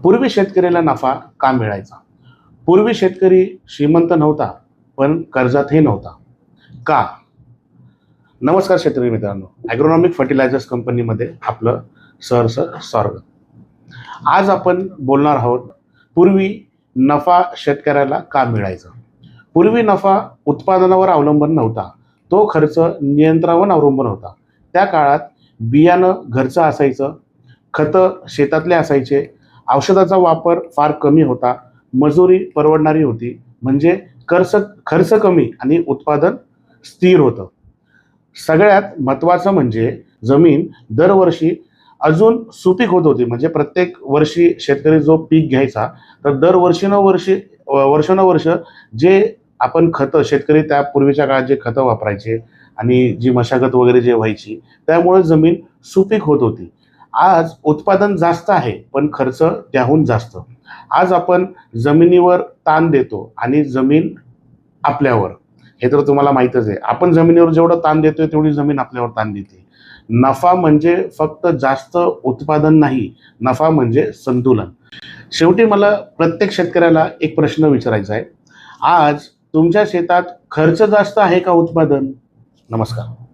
पूर्वी शेतकऱ्याला नफा का मिळायचा? पूर्वी शेतकरी श्रीमंत नव्हता, पण कर्जातही नव्हता. का? नमस्कार शेतकरी मित्रांनो, ॲग्रोनॉमिक फर्टिलायझर्स कंपनीमध्ये आपलं सहर्ष स्वागत. आज आपण बोलणार आहोत पूर्वी नफा शेतकऱ्याला का मिळायचा. पूर्वी नफा उत्पादनावर अवलंबून नव्हता, तो खर्च नियंत्रणावर अवलंबून होता. त्या काळात बियाणं घरचं असायचं, खतं शेतातले असायचे, औषधाचा वापर फार कमी होता, मजुरी परवडणारी होती, म्हणजे खर्च कमी आणि उत्पादन स्थिर होतं. सगळ्यात महत्त्वाचं म्हणजे जमीन दरवर्षी अजून सुपीक होत होती. म्हणजे प्रत्येक वर्षी शेतकरी जो पीक घ्यायचा, तर दर वर्षानुवर्ष जे आपण खतं शेतकरी त्या पूर्वीच्या काळात जे खतं वापरायचे आणि जी मशागत वगैरे जे व्हायची, त्यामुळे जमीन सुपीक होत होती. आज उत्पादन जास्त आहे, पण खर्च त्याहून जास्त. आज आपण जमिनीवर ताण देतो आणि जमीन आपल्यावर. हे तर तुम्हाला माहीतच आहे. आपण जमिनीवर जेवढं ताण देतोय, तेवढी जमीन आपल्यावर ताण देते. नफा म्हणजे फक्त जास्त उत्पादन नाही, नफा म्हणजे संतुलन. शेवटी मला प्रत्येक शेतकऱ्याला एक प्रश्न विचारायचा आहे. आज तुमच्या शेतात खर्च जास्त आहे का उत्पादन? नमस्कार.